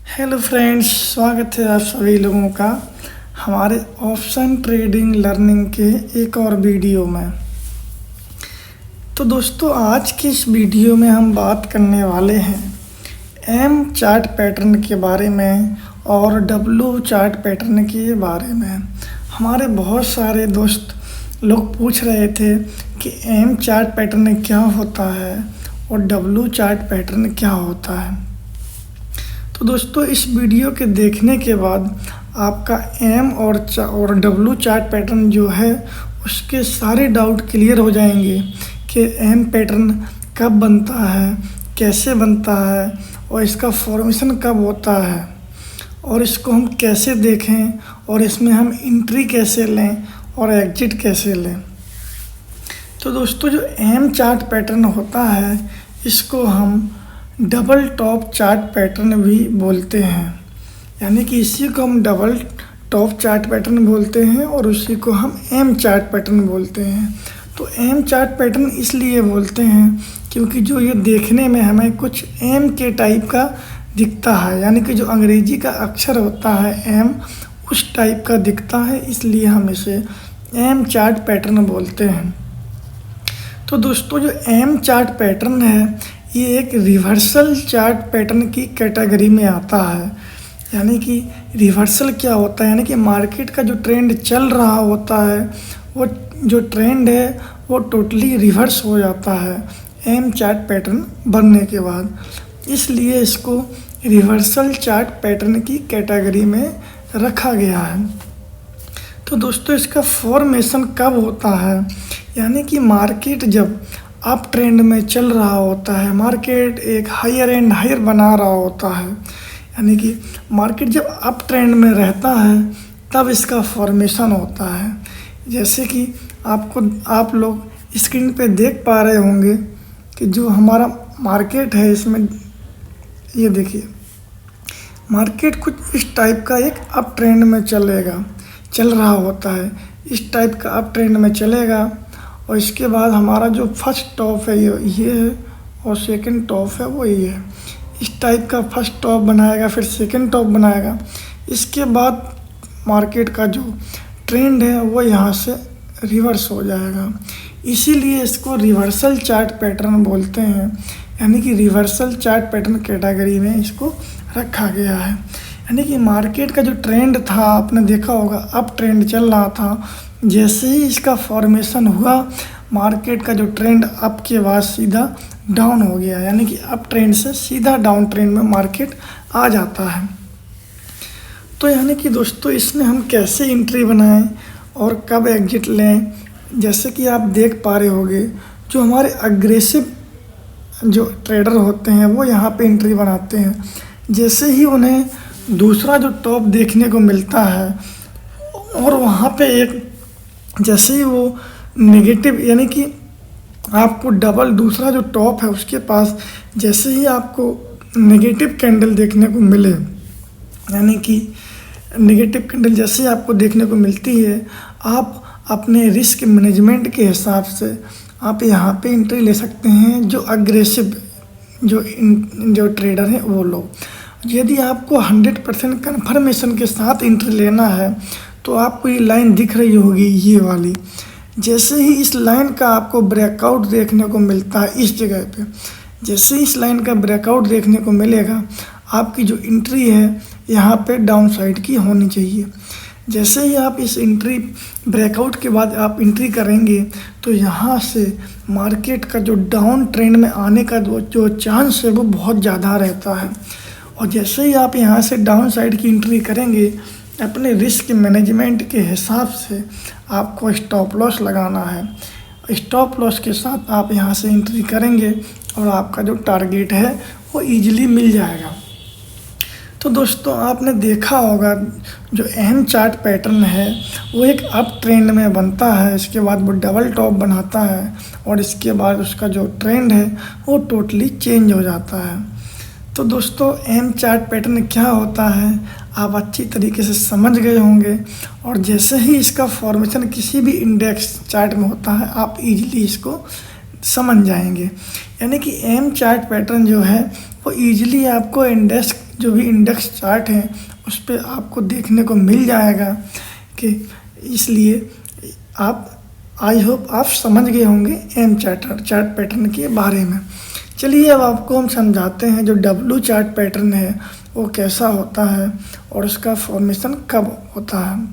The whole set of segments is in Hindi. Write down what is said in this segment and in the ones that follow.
हेलो फ्रेंड्स, स्वागत है आप सभी लोगों का हमारे ऑप्शन ट्रेडिंग लर्निंग के एक और वीडियो में। तो दोस्तों, आज की इस वीडियो में हम बात करने वाले हैं एम चार्ट पैटर्न के बारे में और डब्ल्यू चार्ट पैटर्न के बारे में। हमारे बहुत सारे दोस्त लोग पूछ रहे थे कि एम चार्ट पैटर्न क्या होता है और डब्ल्यू चार्ट पैटर्न क्या होता है। तो दोस्तों, इस वीडियो के देखने के बाद आपका एम और डब्ल्यू चार्ट पैटर्न जो है उसके सारे डाउट क्लियर हो जाएंगे कि एम पैटर्न कब बनता है, कैसे बनता है और इसका फॉर्मेशन कब होता है और इसको हम कैसे देखें और इसमें हम एंट्री कैसे लें और एग्जिट कैसे लें। तो दोस्तों, जो एम चार्ट पैटर्न होता है इसको हम डबल टॉप चार्ट पैटर्न भी बोलते हैं, यानी कि इसी को हम डबल टॉप चार्ट पैटर्न बोलते हैं और उसी को हम एम चार्ट पैटर्न बोलते हैं। तो एम चार्ट पैटर्न इसलिए बोलते हैं क्योंकि जो ये देखने में हमें कुछ एम के टाइप का दिखता है, यानी कि जो अंग्रेजी का अक्षर होता है एम उस टाइप का दिखता है, इसलिए हम इसे एम चार्ट पैटर्न बोलते हैं। तो दोस्तों, जो एम चार्ट पैटर्न है ये एक रिवर्सल चार्ट पैटर्न की कैटेगरी में आता है। यानी कि रिवर्सल क्या होता है, यानी कि मार्केट का जो ट्रेंड चल रहा होता है वो जो ट्रेंड है वो टोटली रिवर्स हो जाता है एम चार्ट पैटर्न बनने के बाद, इसलिए इसको रिवर्सल चार्ट पैटर्न की कैटेगरी में रखा गया है। तो दोस्तों, इसका फॉर्मेशन कब होता है, यानी कि मार्केट जब अप ट्रेंड में चल रहा होता है, मार्केट एक हायर एंड हायर बना रहा होता है, यानी कि मार्केट जब अप ट्रेंड में रहता है तब इसका फॉर्मेशन होता है। जैसे कि आप लोग स्क्रीन पे देख पा रहे होंगे कि जो हमारा मार्केट है इसमें ये देखिए, मार्केट कुछ इस टाइप का एक अप ट्रेंड में चल रहा होता है, इस टाइप का अप ट्रेंड में चलेगा और इसके बाद हमारा जो फर्स्ट टॉप है ये है और सेकंड टॉप है वो ये है। इस टाइप का फर्स्ट टॉप बनाएगा, फिर सेकंड टॉप बनाएगा, इसके बाद मार्केट का जो ट्रेंड है वो यहाँ से रिवर्स हो जाएगा, इसीलिए इसको रिवर्सल चार्ट पैटर्न बोलते हैं। यानी कि रिवर्सल चार्ट पैटर्न कैटेगरी में इसको रखा गया है। यानी कि मार्केट का जो ट्रेंड था आपने देखा होगा, अप ट्रेंड चल रहा था, जैसे ही इसका फॉर्मेशन हुआ मार्केट का जो ट्रेंड अप के बाद सीधा डाउन हो गया, यानी कि अप ट्रेंड से सीधा डाउन ट्रेंड में मार्केट आ जाता है। तो यानी कि दोस्तों, इसमें हम कैसे एंट्री बनाएं और कब एग्जिट लें, जैसे कि आप देख पा रहे होंगे जो हमारे अग्रेसिव जो ट्रेडर होते हैं वो यहाँ पे एंट्री बनाते हैं। जैसे ही उन्हें दूसरा जो टॉप देखने को मिलता है और वहाँ पे एक जैसे ही वो नेगेटिव, यानी कि आपको डबल दूसरा जो टॉप है उसके पास जैसे ही आपको नेगेटिव कैंडल देखने को मिले, यानी कि नेगेटिव कैंडल जैसे ही आपको देखने को मिलती है, आप अपने रिस्क मैनेजमेंट के हिसाब से आप यहाँ पे एंट्री ले सकते हैं। जो अग्रेसिव जो ट्रेडर हैं वो लोग, यदि आपको 100% कन्फर्मेशन के साथ एंट्री लेना है तो आपको ये लाइन दिख रही होगी ये वाली, जैसे ही इस लाइन का आपको ब्रेकआउट देखने को मिलता है इस जगह पे, जैसे ही इस लाइन का ब्रेकआउट देखने को मिलेगा आपकी जो एंट्री है यहाँ पे डाउन साइड की होनी चाहिए। जैसे ही आप इस एंट्री ब्रेकआउट के बाद आप एंट्री करेंगे तो यहाँ से मार्केट का जो डाउन ट्रेंड में आने का जो चांस है वो बहुत ज़्यादा रहता है। और जैसे ही आप यहाँ से डाउन साइड की एंट्री करेंगे, अपने रिस्क मैनेजमेंट के हिसाब से आपको स्टॉप लॉस लगाना है। स्टॉप लॉस के साथ आप यहाँ से एंट्री करेंगे और आपका जो टारगेट है वो ईजिली मिल जाएगा। तो दोस्तों, आपने देखा होगा जो एम चार्ट पैटर्न है वो एक अप ट्रेंड में बनता है, इसके बाद वो डबल टॉप बनाता है और इसके बाद उसका जो ट्रेंड है वो टोटली चेंज हो जाता है। तो दोस्तों, एम चार्ट पैटर्न क्या होता है आप अच्छी तरीके से समझ गए होंगे, और जैसे ही इसका फॉर्मेशन किसी भी इंडेक्स चार्ट में होता है आप इजीली इसको समझ जाएंगे। यानी कि एम चार्ट पैटर्न जो है वो इजीली आपको इंडेक्स जो भी इंडेक्स चार्ट हैं उस पे आपको देखने को मिल जाएगा कि इसलिए आप आई होप आप समझ गए होंगे एम चार्ट पैटर्न के बारे में। चलिए अब आपको हम समझाते हैं जो डब्लू चार्ट पैटर्न है वो कैसा होता है और उसका फॉर्मेशन कब होता है।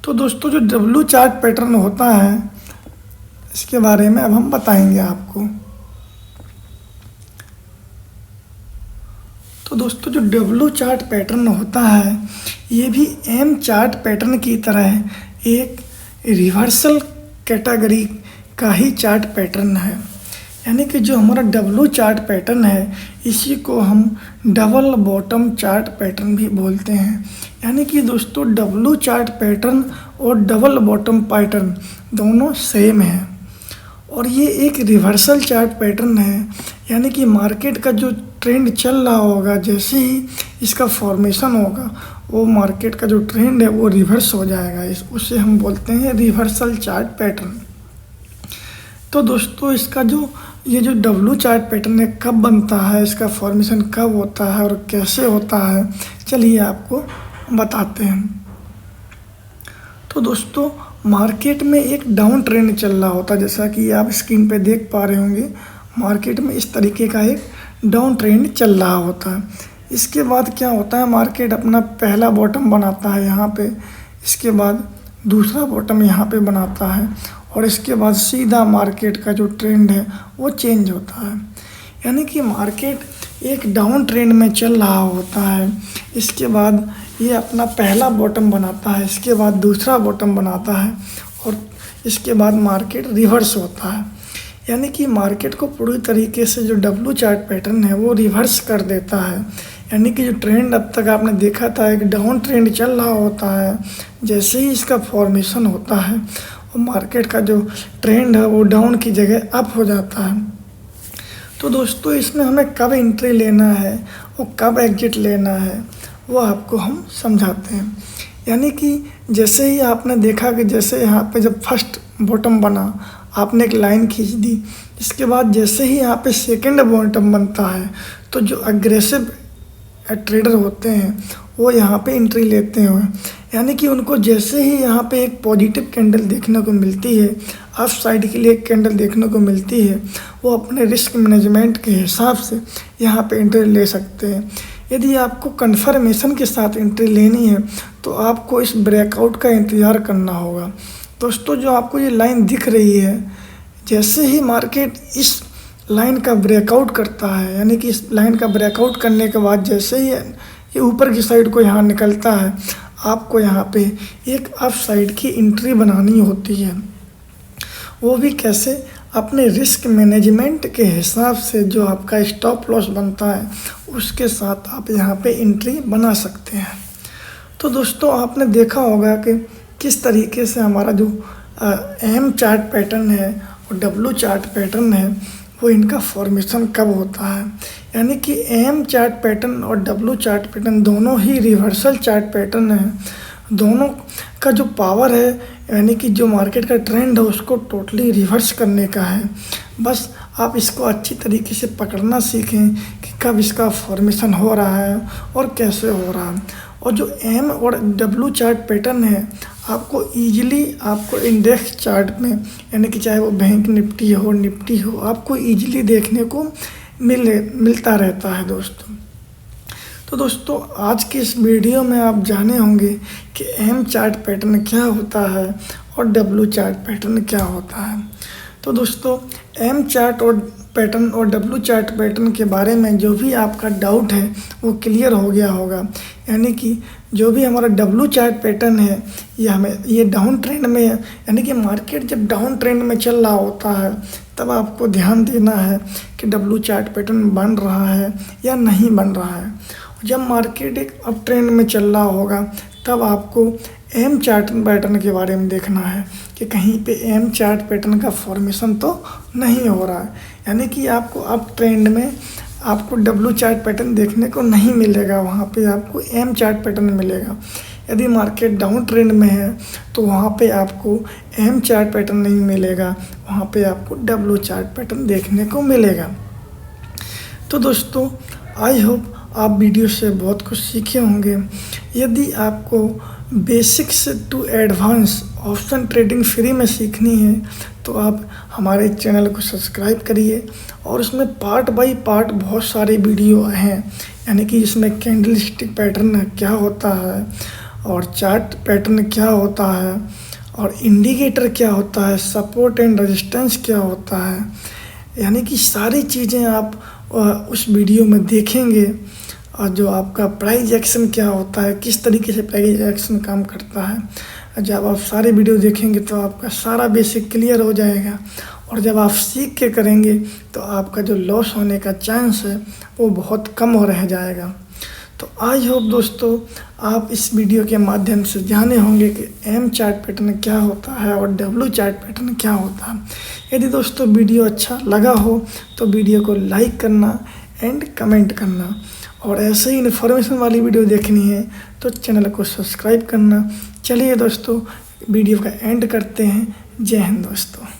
तो दोस्तों जो डब्लू चार्ट पैटर्न होता है इसके बारे में अब हम बताएंगे आपको। तो दोस्तों जो डब्लू चार्ट पैटर्न होता है ये भी एम चार्ट पैटर्न की तरह एक रिवर्सल कैटेगरी का ही चार्ट पैटर्न है। यानी कि जो हमारा डब्लू चार्ट पैटर्न है इसी को हम डबल बॉटम चार्ट पैटर्न भी बोलते हैं। यानी कि दोस्तों डब्लू चार्ट पैटर्न और डबल बॉटम पैटर्न दोनों सेम है और ये एक रिवर्सल चार्ट पैटर्न है। यानी कि मार्केट का जो ट्रेंड चल रहा होगा जैसे ही इसका फॉर्मेशन होगा वो मार्केट का जो ट्रेंड है वो रिवर्स हो जाएगा, उसे हम बोलते हैं रिवर्सल चार्ट पैटर्न। तो दोस्तों इसका ये जो डब्लू चार्ट पैटर्न है कब बनता है, इसका फॉर्मेशन कब होता है और कैसे होता है, चलिए आपको बताते हैं। तो दोस्तों मार्केट में एक डाउन ट्रेंड चल रहा होता है, जैसा कि आप स्क्रीन पे देख पा रहे होंगे। मार्केट में इस तरीके का एक डाउन ट्रेंड चल रहा होता है। इसके बाद क्या होता है, मार्केट अपना पहला बॉटम बनाता है यहाँ पे, इसके बाद दूसरा बॉटम यहाँ पे बनाता है और इसके बाद सीधा मार्केट का जो ट्रेंड है वो चेंज होता है। यानी कि मार्केट एक डाउन ट्रेंड में चल रहा होता है, इसके बाद ये अपना पहला बॉटम बनाता है, इसके बाद दूसरा बॉटम बनाता है और इसके बाद मार्केट रिवर्स होता है। यानी कि मार्केट को पूरी तरीके से जो डब्लू चार्ट पैटर्न है वो रिवर्स कर देता है। यानी कि जो ट्रेंड अब तक आपने देखा था एक डाउन ट्रेंड चल रहा होता है, जैसे ही इसका फॉर्मेशन होता है और मार्केट का जो ट्रेंड है वो डाउन की जगह अप हो जाता है। तो दोस्तों इसमें हमें कब एंट्री लेना है और कब एग्जिट लेना है वो आपको हम समझाते हैं। यानी कि जैसे ही आपने देखा कि जैसे यहाँ पे जब फर्स्ट बॉटम बना आपने एक लाइन खींच दी, इसके बाद जैसे ही यहाँ पे सेकंड बॉटम बनता है तो जो अग्रेसिव ट्रेडर होते हैं वो यहाँ पे एंट्री लेते हैं। यानी कि उनको जैसे ही यहाँ पे एक पॉजिटिव कैंडल देखने को मिलती है, अप साइड के लिए एक कैंडल देखने को मिलती है, वो अपने रिस्क मैनेजमेंट के हिसाब से यहाँ पे एंट्री ले सकते हैं। यदि आपको कन्फर्मेशन के साथ एंट्री लेनी है तो आपको इस ब्रेकआउट का इंतज़ार करना होगा। दोस्तों जो आपको ये लाइन दिख रही है, जैसे ही मार्केट इस लाइन का ब्रेकआउट करता है, यानी कि इस लाइन का ब्रेकआउट करने के बाद जैसे ही ये ऊपर की साइड को यहाँ निकलता है, आपको यहाँ पे एक अप साइड की एंट्री बनानी होती है। वो भी कैसे, अपने रिस्क मैनेजमेंट के हिसाब से जो आपका स्टॉप लॉस बनता है उसके साथ आप यहाँ पे एंट्री बना सकते हैं। तो दोस्तों आपने देखा होगा कि किस तरीके से हमारा जो एम चार्ट पैटर्न है और डब्लू चार्ट पैटर्न है वो इनका फॉर्मेशन कब होता है। यानी कि एम चार्ट पैटर्न और डब्लू चार्ट पैटर्न दोनों ही रिवर्सल चार्ट पैटर्न है। दोनों का जो पावर है यानी कि जो मार्केट का ट्रेंड है उसको टोटली रिवर्स करने का है। बस आप इसको अच्छी तरीके से पकड़ना सीखें कि कब इसका फॉर्मेशन हो रहा है और कैसे हो रहा है। और जो एम और डब्लू चार्ट पैटर्न है आपको ईजिली आपको इंडेक्स चार्ट में, यानी कि चाहे वो बैंक निफ्टी हो आपको ईजिली देखने को मिलता रहता है दोस्तों। तो दोस्तों आज के इस वीडियो में आप जाने होंगे कि एम चार्ट पैटर्न क्या होता है और डब्लू चार्ट पैटर्न क्या होता है। तो दोस्तों एम चार्ट और पैटर्न और डब्लू चार्ट पैटर्न के बारे में जो भी आपका डाउट है वो क्लियर हो गया होगा। यानी कि जो भी हमारा डब्लू चार्ट पैटर्न है ये डाउन ट्रेंड में है, यानी कि मार्केट जब डाउन ट्रेंड में चल रहा होता है तब आपको ध्यान देना है कि डब्लू चार्ट पैटर्न बन रहा है या नहीं बन रहा है। जब मार्केट एक अप ट्रेंड में चल रहा होगा तब आपको एम चार्ट पैटर्न के बारे में देखना है कि कहीं पे एम चार्ट पैटर्न का फॉर्मेशन तो नहीं हो रहा है। यानी कि आपको अप ट्रेंड में आपको डब्लू चार्ट पैटर्न देखने को नहीं मिलेगा, वहाँ पे आपको एम चार्ट पैटर्न मिलेगा। यदि मार्केट डाउन ट्रेंड में है तो वहाँ पे आपको एम चार्ट पैटर्न नहीं मिलेगा, वहाँ पे आपको डब्लू चार्ट पैटर्न देखने को मिलेगा। तो दोस्तों आई होप आप वीडियो से बहुत कुछ सीखे होंगे। यदि आपको बेसिक से to advance option trading free में सीखनी है तो आप हमारे चैनल को सब्सक्राइब करिए, और उसमें पार्ट बाय पार्ट बहुत सारे वीडियो हैं, यानी कि इसमें कैंडल स्टिक पैटर्न क्या होता है और चार्ट पैटर्न क्या होता है और इंडिकेटर क्या होता है, सपोर्ट एंड रेजिस्टेंस क्या होता है, यानी कि सारी चीज़ें आप उस वीडियो में देखेंगे। और जो आपका प्राइस एक्शन क्या होता है, किस तरीके से प्राइस एक्शन काम करता है, जब आप सारे वीडियो देखेंगे तो आपका सारा बेसिक क्लियर हो जाएगा। और जब आप सीख के करेंगे तो आपका जो लॉस होने का चांस है वो बहुत कम हो रह जाएगा। तो आई होप दोस्तों आप इस वीडियो के माध्यम से जाने होंगे कि एम चार्ट पैटर्न क्या होता है और डब्ल्यू चार्ट पैटर्न क्या होता है। यदि दोस्तों वीडियो अच्छा लगा हो तो वीडियो को लाइक करना एंड कमेंट करना, और ऐसे ही इन्फॉर्मेशन वाली वीडियो देखनी है तो चैनल को सब्सक्राइब करना। चलिए दोस्तों वीडियो का एंड करते हैं। जय हिंद दोस्तों।